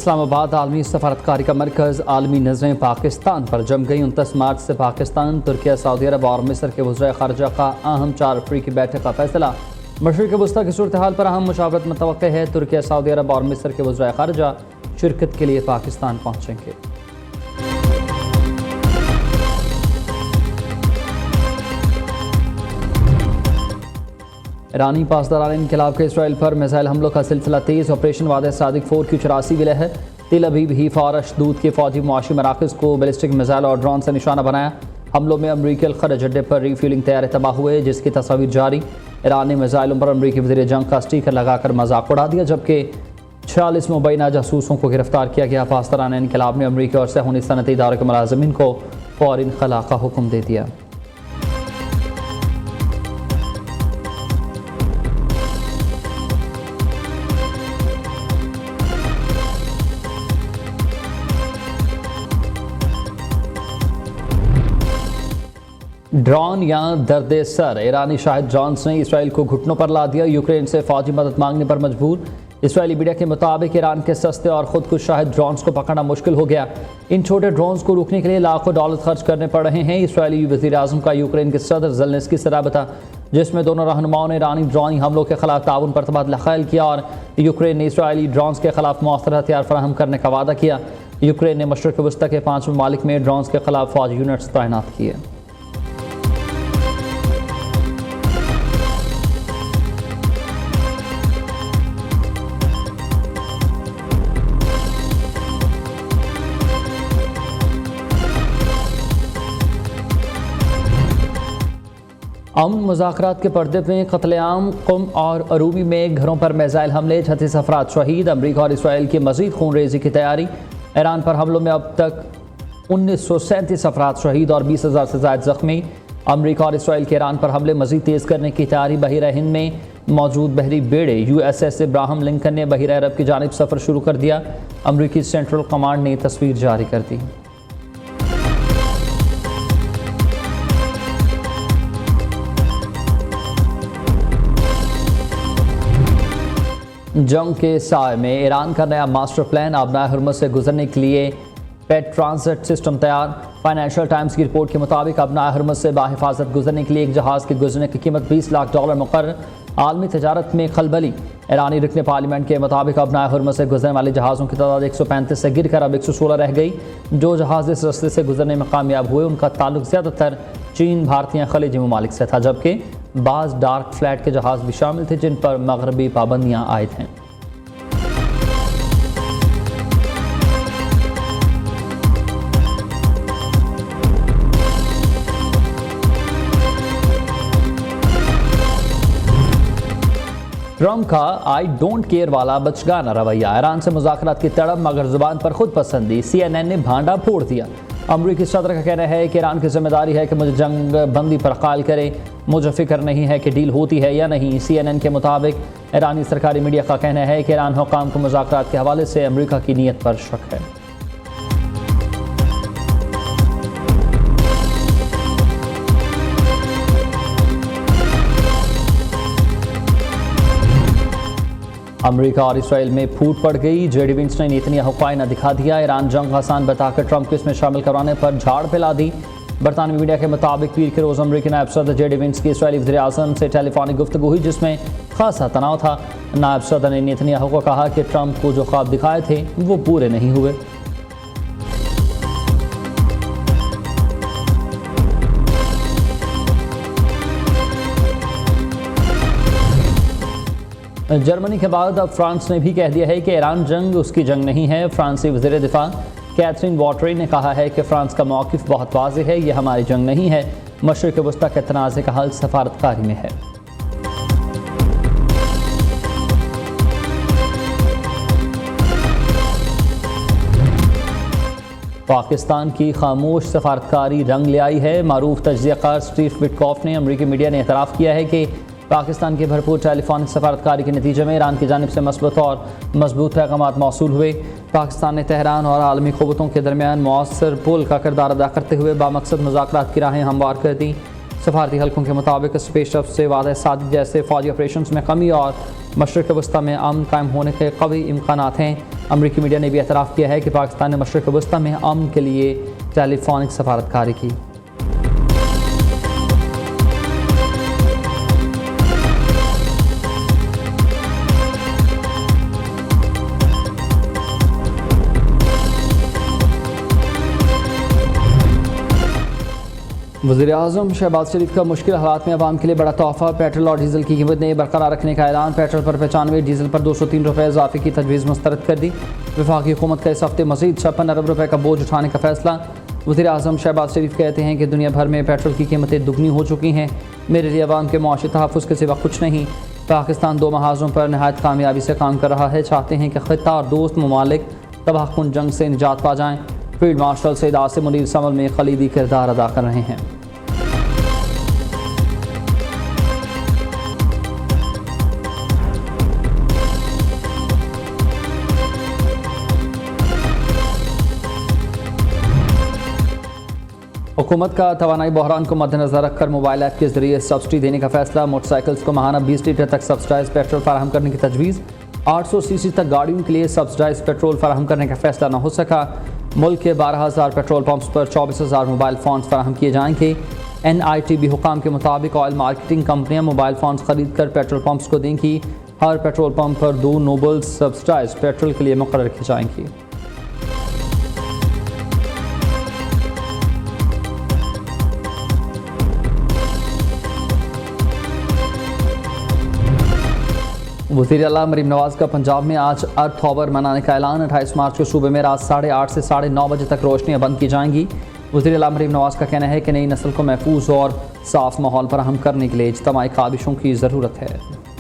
इस्लामाबाद आलमी सफारतकारी का मरकज़। आलमी नज़रें पाकिस्तान पर जम गई। 29 मार्च से पाकिस्तान, तुर्किया, सऊदी अरब और मिस्र के वज़ीर ख़ारजा का अहम 4 अफ्रीकी बैठक का फैसला। मशरिक़ वस्ता की सूरत हाल पर अहम मुशावरत मुतवक्के है। तुर्किया, सऊदी अरब और मिस्र के वज़ीर ख़ारजा शिरकत के लिए पाकिस्तान पहुँचेंगे। ईरानी पासदारान इनकलाब के इसराइल पर मिसाइल हमलों का सिलसिला तेज़। ऑपरेशन वादे सादिक 4 की 84 विलय है। तिल अबीब ही फारश दूध के फौजी मुआशी मराकज़ को बैलिस्टिक मिसाइल और ड्रोन से निशाना बनाया। हमलों में अमरीकी अलखरज अड्डे पर रीफ्यूलिंग तैयार तबाह हुए, जिसकी तस्वीर जारी। ईरान ने मिसाइलों पर अमरीकी वज़ीर जंग का स्टीकर लगाकर मजाक उड़ा दिया, जबकि 46 मुबैना जासूसों को गिरफ्तार किया गया। पासदारान इनकलाब ने अमरीकी और सहूनी सनती इदारों के मुलाज़िमीन को फ़ौरी खला का हुक्म दे दिया। ड्रोन या दर्द सर। ईरानी शाहिद ड्रोन्स ने इसराइल को घुटनों पर ला दिया। यूक्रेन से फौजी मदद मांगने पर मजबूर। इसराइली मीडिया के मुताबिक ईरान के सस्ते और खुदकुश शाहिद ड्रोन्स को पकड़ना मुश्किल हो गया। इन छोटे ड्रोन्स को रोकने के लिए लाखों डॉलर खर्च करने पड़ रहे हैं। इसराइली वज़ीर आज़म का यूक्रेन के सदर ज़ेलेंस्की से राबता, जिसमें दोनों रहनुमाओं ने ईरानी ड्रोन हमलों के खिलाफ ताउन पर तबादला ख्याल किया और यूक्रेन ने इसराइली ड्रोन्स के खिलाफ मौसर हथियार फराहम करने का वादा किया। यूक्रेन ने मशरिक़ वस्ता के 5 ममालिक में ड्रोन्स के खिलाफ फौजी यूनिट्स तैनात किए। अमन मुज़ाकरात के पर्दे में कत्लेआम। क़ुम और अरूबी में घरों पर मिसाइल हमले, 36 अफराद शहीद। अमरीका और इसराइल की मज़ीद खून रेज़ी की तैयारी। ईरान पर हमलों में अब तक 1937 अफराद शहीद और 20,000 से ज़ायद ज़ख्मी। अमरीका और इसराइल के ईरान पर हमले मज़ीद तेज़ करने की तैयारी। बहिरा हिंद में मौजूद बहरी बेड़े USS इब्राहिम लिंकन ने बहिरा अरब की जानिब सफ़र शुरू कर दिया। अमरीकी सेंट्रल कमांड ने तस्वीर जारी कर दी। जंग के साए में ईरान का नया मास्टर प्लान। आबनाए हुर्मुज़ से गुजरने के लिए पेट ट्रांजिट सिस्टम तैयार। फाइनेंशियल टाइम्स की रिपोर्ट के मुताबिक आबनाए हुर्मुज़ से बाहिफाजत गुजरने के लिए एक जहाज़ के गुजरने की कीमत $20 लाख मुकर्रर। आलमी तजारत में खलबली। ईरानी रुकन पार्लियामेंट के मुताबिक आबनाए हुर्मुज़ से गुजरने वाले जहाज़ों की तादाद 135 से गिरकर अब 116 रह गई। जो जहाज़ इस रस्ते से गुजरने में कामयाब हुए, उनका ताल्लुक ज़्यादातर चीन, भारत या खलीजी ममालिक से था, जबकि बाज़ डार्क फ्लैट के जहाज़ भी शामिल थे जिन पर मगरबी पाबंदियाँ आयद हैं। ट्रंप का आई डोंट केयर वाला बचगाना रवैया। ईरान से मुज़ाकरात की तड़प मगर जुबान पर खुद पसंदी। CNN ने भांडा फोड़ दिया। अमरीकी सदर का कहना है कि ईरान की जिम्मेदारी है कि मुझे जंग बंदी पर कायल करे। मुझे फिक्र नहीं है कि डील होती है या नहीं। CNN के मुताबिक ईरानी सरकारी मीडिया का कहना है कि ईरान हुकाम को मुज़ाकरात के हवाले से अमरीका की नीयत पर शक है। अमरीका और इसराइल में फूट पड़ गई। JD Vance ने नेतन्याहू को आईना दिखा दिया। ईरान जंग आसान बताकर ट्रंप को इसमें शामिल करवाने पर झाड़ फैला दी। बरतानवी मीडिया के मुताबिक पीर के रोज़ अमरीकी नायब सदर JD Vance की इसराइली वज़ीर आज़म से टेलीफोनिक गुफ्तगू हुई, जिसमें खासा तनाव था। नायब सदर ने नेतन्याहू को कहा कि ट्रंप को जो ख्वाब दिखाए थे वो पूरे नहीं हुए। जर्मनी के बाद अब फ्रांस ने भी कह दिया है कि ईरान जंग उसकी जंग नहीं है। फ्रांसी वज़ीर दिफा कैथरीन वॉटरे ने कहा है कि फ्रांस का मौक़िफ़ बहुत वाज़ेह है, यह हमारी जंग नहीं है। मशरिक़ वस्ता के तनाज़े का हल सफारतकारी में है। पाकिस्तान की खामोश सफारतकारी रंग ले आई है। मारूफ तज्ज़ियाकार स्टीव विटकॉफ ने अमरीकी मीडिया ने एतराफ़ किया है कि पाकिस्तान की भरपूर टेलीफोनिक सफारतकारी के नतीजे में ईरान की जानिब से मस्बत और मजबूत पैगाम मौसूल हुए। पाकिस्तान ने तेहरान और आलमी क़ुव्वतों के दरमियान मौसर पुल का किरदार अदा करते हुए बामकसद मुज़ाकरात की राहें हमवार कर दी। सफारती हल्कों के मुताबिक इस पेशरफ से वादे सादिक जैसे फ़ौजी ऑपरेशन में कमी और मशरिक़ वस्ता में अमन कायम होने के कवी इम्कानात हैं। अमरीकी मीडिया ने भी एतराफ़ किया है कि पाकिस्तान ने मशरिक़ वस्ता में अमन के लिए टेलीफोनिक सफारतकारी की। वज़ीर-ए-आज़म शहबाज शरीफ का मुश्किल हालात में अवाम के लिए बड़ा तोहफ़ा। पेट्रोल और डीज़ल की कीमत ने बरकरार रखने का ऐलान। पेट्रोल पर 95, डीज़ल पर 203 रुपये इजाफे की तजवीज़ मुस्तरद कर दी। वफाकी हुकूमत का इस हफ्ते मज़ीद 56 अरब रुपये का बोझ उठाने का फैसला। वज़ीर-ए-आज़म शहबाज शरीफ कहते हैं कि दुनिया भर में पेट्रोल की कीमतें दुगनी हो चुकी हैं। मेरे लिए अवाम के मुआशी तहफ़्फ़ुज़ के सिवा कुछ नहीं। पाकिस्तान 2 महाज़ों पर नहायत कामयाबी से काम कर रहा है। चाहते हैं कि ख़ित्ता और दोस्त ममालिक तबाहकुन जंग से निजात पा जाएँ। फील्ड मार्शल सैयद आसिम मुनीर इस अमल में खलीदी किरदार अदा कर रहे हैं। हुकूमत का तवानाई बहरान को मद्देनजर रखकर मोबाइल ऐप के जरिए सब्सिडी देने का फैसला। मोटरसाइकिल्स को माहाना 20 लीटर तक सब्सिडाइज पेट्रोल फराहम करने की तजवीज़। 800 सीसी तक गाड़ियों के लिए सब्सिडाइज पेट्रोल फराहम करने का फैसला न हो सका। मुल्क के 12,000 पेट्रोल पंप्स पर 24,000 मोबाइल फ़ोन्स फराहम किए जाएंगे। NITB हुकाम के मुताबिक ऑयल मार्केटिंग कंपनियाँ मोबाइल फ़ोन्स खरीद कर पेट्रोल पंप्स को देंगी। हर पेट्रोल पंप पर 2 नोबल्स सब्सिडाइज पेट्रोल के लिए मुकर्रर की जाएंगी। वज़ीर आला मरीम नवाज़ का पंजाब में आज अर्थ ऑवर मनाने का ऐलान। 28 मार्च को सूबे में रात 8:30 से 9:30 बजे तक रोशनियाँ बंद की जाएंगी। वज़ीर आला मरीम नवाज़ का कहना है कि नई नस्ल को महफूज और साफ़ माहौल फराहम करने के लिए इज्तिमाई काबिशों की ज़रूरत है।